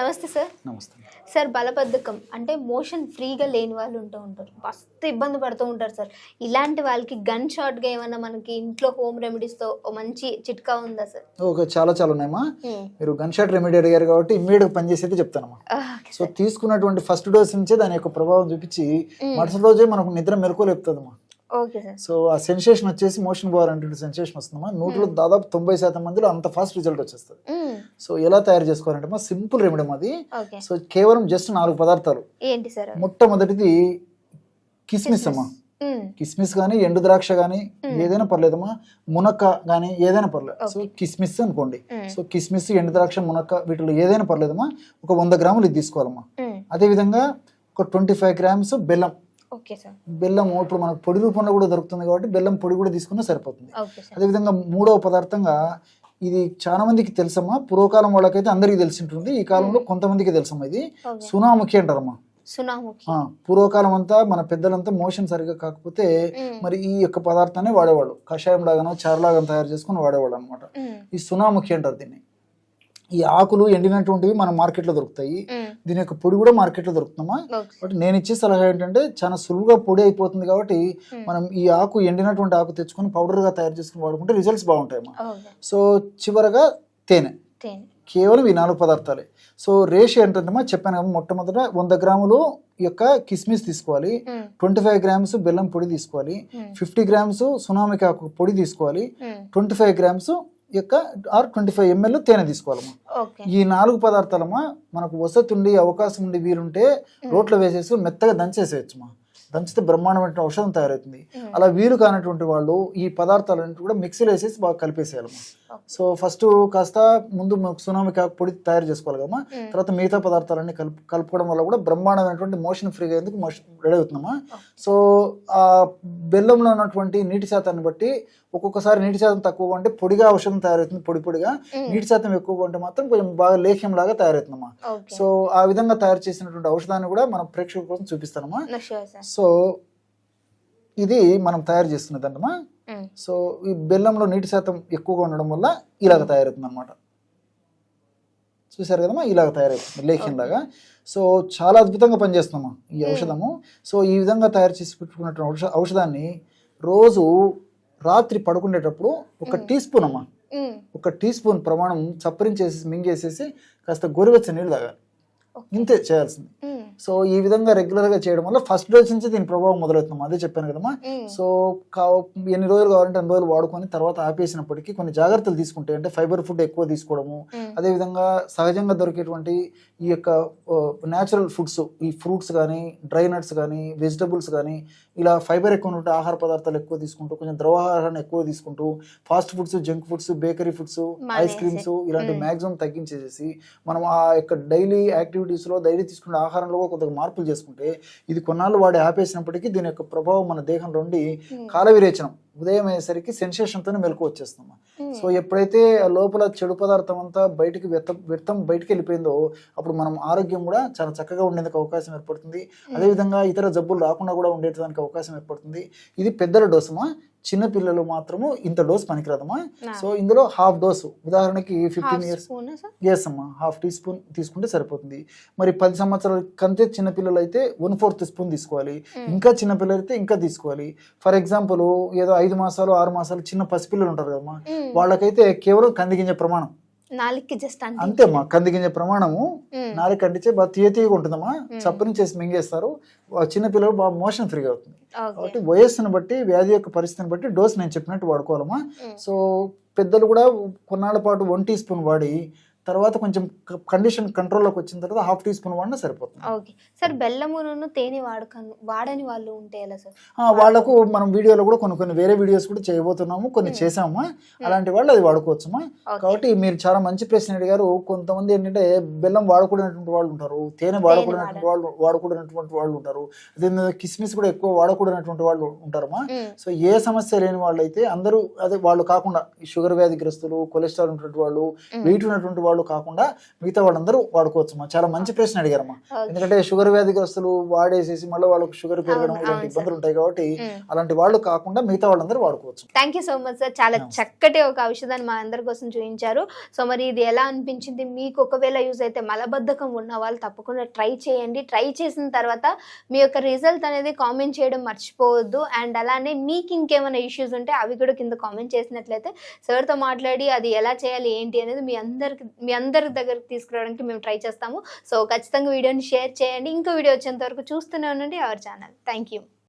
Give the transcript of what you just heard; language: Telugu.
నమస్తే సార్. నమస్తే. సార్ బలబద్ధకం అంటే మోషన్ ఫ్రీగా లేని వాళ్ళు ఉంటారు. మస్తు ఇబ్బంది పడుతూ ఉంటారు సార్. ఇలాంటి వాళ్ళకి గన్ షాట్గా ఏమన్నా మనకి ఇంట్లో హోమ్ రెమెడీస్తో మంచి చిట్కా ఉందా సార్? ఓకే, చాలా ఉన్నాయమ్మా. మీరు గన్ షాట్ రెమెడీ అడిగారు కాబట్టి ఇమ్మీడియట్ పనిచేసేది చెప్తానమ్మా. సో తీసుకున్నటువంటి ఫస్ట్ డోస్ నుంచే దాని యొక్క ప్రభావం చూపించి మరుసటి రోజే మనకు నిద్ర మెలకు లేపుతుందమ్మా. సో ఆ సెన్సేషన్ వచ్చేసి మోషన్ పోవాలంటే సెన్సేషన్ వస్తుందమ్మా. 100లో దాదాపు 90% మందిలో అంత ఫాస్ట్ రిజల్ట్ వచ్చేస్తుంది. సో ఎలా తయారు చేసుకోవాలంటే మా సింపుల్ రెమెడీ అది. సో కేవలం జస్ట్ 4 పదార్థాలు. ఏంటి సార్? మొట్టమొదటిది కిస్మిస్ అమ్మా. కిస్మిస్ కానీ ఎండు ద్రాక్ష కానీ ఏదైనా పర్లేదమ్మా. మునక్క కానీ ఏదైనా పర్లేదు. సో కిస్మిస్ అనుకోండి. సో కిస్మిస్, ఎండు ద్రాక్ష, మునక్క వీటిలో ఏదైనా పర్లేదమ్మా. ఒక 100 గ్రాములు ఇది తీసుకోవాలమ్మా. అదే విధంగా ఒక 25 గ్రామ్స్ బెల్లం. బెల్లం ఇప్పుడు మనకు పొడి రూపంలో కూడా దొరుకుతుంది కాబట్టి బెల్లం పొడి కూడా తీసుకున్నా సరిపోతుంది. అదేవిధంగా మూడవ పదార్థంగా ఇది చాలా మందికి తెలుసమ్మా. పూర్వకాలం వాళ్ళకైతే అందరికీ తెలిసి ఉంటుంది. ఈ కాలంలో కొంతమందికి తెలుసమ్మా. ఇది సునాముఖి అంటారమ్మా. పూర్వకాలం అంతా మన పెద్దలంతా మోషన్ సరిగా కాకపోతే మరి ఈ యొక్క పదార్థాన్ని వాడేవాళ్ళు. కషాయం లాగానో చారులాగా తయారు చేసుకుని వాడేవాళ్ళు అనమాట. ఈ సునాముఖి అంటారు దీన్ని. ఈ ఆకులు ఎండినటువంటివి మన మార్కెట్లో దొరుకుతాయి. దీని యొక్క పొడి కూడా మార్కెట్లో దొరుకుతుందమ్మా. బట్ నేను ఇచ్చే సలహా ఏంటంటే చాలా సులువుగా పొడి అయిపోతుంది కాబట్టి మనం ఈ ఆకు ఎండినటువంటి ఆకు తెచ్చుకొని పౌడర్గా తయారు చేసుకుని వాడుకుంటే రిజల్ట్స్ బాగుంటాయమ్మా. సో చివరగా తేనె. కేవలం ఈ 4 పదార్థాలే. సో రేషియో ఏంటంటమ్మా చెప్పాను కదా, మొట్టమొదట 100 గ్రాములు యొక్క కిస్మిస్ తీసుకోవాలి, 25 గ్రామ్స్ బెల్లం పొడి తీసుకోవాలి, 50 గ్రామ్స్ సునామికి ఆకు పొడి తీసుకోవాలి, 25 గ్రామ్స్ యొక్క 25 ml తేనె తీసుకోవాలమ్మా. ఈ 4 పదార్థాలమ్మా మనకు వసతి ఉండి అవకాశం ఉండి వీలుంటే రోట్లో వేసేసి మెత్తగా దంచేసేయచ్చమ్మా. దంచితే బ్రహ్మాండమైన ఔషధం తయారవుతుంది. అలా వీలు కానటువంటి వాళ్ళు ఈ పదార్థాలన్నింటి కూడా మిక్సీలో వేసేసి బాగా కలిపేసేయాలమ్మా. సో ఫస్ట్ కాస్త ముందు సునామికి ఆకు పొడి తయారు చేసుకోవాలి కదమ్మా. తర్వాత మిగతా పదార్థాలన్నీ కలుపుకోవడం వల్ల కూడా బ్రహ్మాండమైనటువంటి మోషన్ ఫ్రీగా ఎందుకు మోషన్ రెడీ అవుతుందమ్మా. సో ఆ బెల్లంలో ఉన్నటువంటి నీటి శాతాన్ని బట్టి ఒక్కొక్కసారి నీటి శాతం తక్కువగా ఉంటే పొడిగా ఔషధం తయారవుతుంది. పొడిగా నీటి శాతం ఎక్కువగా ఉంటే మాత్రం కొంచెం బాగా లేఖ్యం లాగా తయారవుతుందమ్మా. సో ఆ విధంగా తయారు చేసినటువంటి ఔషధాన్ని కూడా మనం ప్రేక్షకుల కోసం చూపిస్తానమ్మా. సో ఇది మనం తయారు చేస్తున్నదన్నమా. సో ఈ బెల్లంలో నీటి శాతం ఎక్కువగా ఉండడం వల్ల ఇలాగ తయారవుతుంది అనమాట. చూసారు కదమ్మా, ఇలాగ తయారవుతుంది లేఖ్యం లాగా. సో చాలా అద్భుతంగా పనిచేస్తున్నామా ఈ ఔషధము. సో ఈ విధంగా తయారు చేసి పెట్టుకున్నటువంటి ఔషధాన్ని రోజు రాత్రి పడుకునేటప్పుడు 1 టీ స్పూన్ అమ్మా, 1 టీ స్పూన్ ప్రమాణం చప్పరించేసి మింగేసేసి కాస్త గోరువెచ్చని నీళ్ళు తాగాలి. ఇంతే చేయాల్సింది. సో ఈ విధంగా రెగ్యులర్ గా చేయడం వల్ల ఫస్ట్ డోస్ నుంచి దీని ప్రభావం మొదలవుతున్నాం. అదే చెప్పాను కదమ్మా. సో ఎన్ని రోజులు కావాలంటే అన్ని రోజులు వాడుకొని తర్వాత ఆపేసినప్పటికీ కొన్ని జాగ్రత్తలు తీసుకుంటే, అంటే ఫైబర్ ఫుడ్ ఎక్కువ తీసుకోవడము, అదేవిధంగా సహజంగా దొరికేటువంటి ఈ యొక్క న్యాచురల్ ఫుడ్స్, ఈ ఫ్రూట్స్ కానీ, డ్రై నట్స్ కానీ, వెజిటబుల్స్ కానీ, ఇలా ఫైబర్ ఎక్కువ ఉంటే ఆహార పదార్థాలు ఎక్కువ తీసుకుంటూ, కొంచెం ద్రవాహారాన్ని ఎక్కువ తీసుకుంటూ, fast foods, junk foods, bakery foods, ice creams ఇలాంటి మ్యాక్సిమం తగ్గించేసి మనం ఆ యొక్క డైలీ యాక్టివిటీస్లో డైలీ తీసుకునే ఆహారంలో కొద్దిగా మార్పులు చేసుకుంటే ఇది కొన్నాళ్ళు వాడి ఆపేసినప్పటికీ దీని యొక్క ప్రభావం మన దేహంలో ఉండి కాల విరేచనం ఉదయం అయ్యేసరికి సెన్సేషన్తోనే మెలకు వచ్చేస్తామా. సో ఎప్పుడైతే లోపల చెడు పదార్థం అంతా బయటికి వ్యర్థం బయటికి వెళ్ళిపోయిందో అప్పుడు మనం ఆరోగ్యం కూడా చాలా చక్కగా ఉండేందుకు అవకాశం ఏర్పడుతుంది. అదేవిధంగా ఇతర జబ్బులు రాకుండా కూడా ఉండేదానికి అవకాశం ఏర్పడుతుంది. ఇది పెద్దల డోసుమా. చిన్న పిల్లలు మాత్రము ఇంత డోస్ పనికిరాదమ్మా. సో ఇందులో హాఫ్ డోసు, ఉదాహరణకి 15 years ఎస్ అమ్మా, హాఫ్ టీ స్పూన్ తీసుకుంటే సరిపోతుంది. మరి 10 సంవత్సరాల కంటే చిన్న పిల్లలు అయితే 1/4 స్పూన్ తీసుకోవాలి. ఇంకా చిన్న పిల్లలు అయితే ఇంకా తీసుకోవాలి. ఫర్ ఎగ్జాంపుల్ ఏదో 5 మాసాలు 6 మాసాలు చిన్న పసిపిల్లలు ఉంటారు కదమ్మా, వాళ్ళకైతే కేవలం కందిగింజ ప్రమాణం అంతే అమ్మా. కందిగింజ ప్రమాణము నాలుగు అంటించే బాగా తీయగా ఉంటుందమ్మా. చప్పని చేసి మింగేస్తారు. చిన్న పిల్లలు బాగా మోషన్ ఫ్రీగా అవుతుంది. కాబట్టి వయస్సును బట్టి, వ్యాధి యొక్క పరిస్థితిని బట్టి డోస్ నేను చెప్పినట్టు వాడుకోవాలమ్మా. సో పెద్దలు కూడా కొన్నాళ్ళ పాటు 1 టీ స్పూన్ వాడి తర్వాత కొంచెం కండిషన్ కంట్రోల్లోకి వచ్చిన తర్వాత హాఫ్ టీ స్పూన్ వాడినా సరిపోతుంది. Okay sir. బెల్లమును తేనె వాడని వాళ్ళు ఉంటే ఎలా సార్? వాళ్ళకు మనం వీడియోలో కూడా కొన్ని వేరే వీడియోస్ కూడా చేయబోతున్నాము, కొన్ని చేసామా. అలాంటి వాళ్ళు అది వాడుకోవచ్చమ్మా. కాబట్టి మీరు చాలా మంచి ప్రశ్న అడిగారు. కొంతమంది ఏంటంటే బెల్లం వాడకూడనటువంటి వాళ్ళు ఉంటారు, తేనె వాడకూడనటువంటి వాళ్ళు ఉంటారు, అదే కిస్మిస్ కూడా ఎక్కువ వాడకూడనటువంటి వాళ్ళు ఉంటారమ్మా. సో ఏ సమస్య లేని వాళ్ళు అయితే అందరూ, అదే వాళ్ళు కాకుండా షుగర్ వ్యాధిగ్రస్తులు, కొలెస్ట్రాల్ ఉన్నటువంటి వాళ్ళు, వెయిట్ ఉన్నటువంటి వాళ్ళు కాకుండా మిగతా వాళ్ళందరూ వాడుకోవచ్చమ్మా. చాలా మంచి ప్రశ్న అడిగారమ్మా. Okay. ఎందుకంటే షుగర్ వ్యాధిగ్రస్తులు వాడేసేసి మళ్ళీ వాళ్ళకి షుగర్ పెరగడం అవును, ఇలాంటి అవును ఇబ్బందులు ఉంటాయి కాబట్టి Mm. అలాంటి వాళ్ళు కాకుండా మిగతా వాళ్ళందరూ వాడుకోవచ్చు. Thank you so much sir, చాలా నమస్తే. చక్కటి ఒక ఔషధాన్ని మా అందరి కోసం చూపించారు. సో మరి ఇది ఎలా అనిపించింది మీకు? ఒకవేళ యూజ్ అయితే మలబద్ధకం ఉన్న వాళ్ళు తప్పకుండా ట్రై చేయండి. ట్రై చేసిన తర్వాత మీ యొక్క రిజల్ట్ అనేది కామెంట్ చేయడం మర్చిపోవద్దు. అండ్ అలానే మీకు ఇంకేమైనా ఇష్యూస్ ఉంటే అవి కూడా కింద కామెంట్ చేసినట్లయితే సార్తో మాట్లాడి అది ఎలా చేయాలి ఏంటి అనేది మీ అందరి దగ్గరికి తీసుకురావడానికి మేము ట్రై చేస్తాము. సో ఖచ్చితంగా వీడియోని షేర్ చేయండి. ఇంకో వీడియో వచ్చేంత వరకు చూస్తూనే ఉండండి అవర్ ఛానల్. Thank you.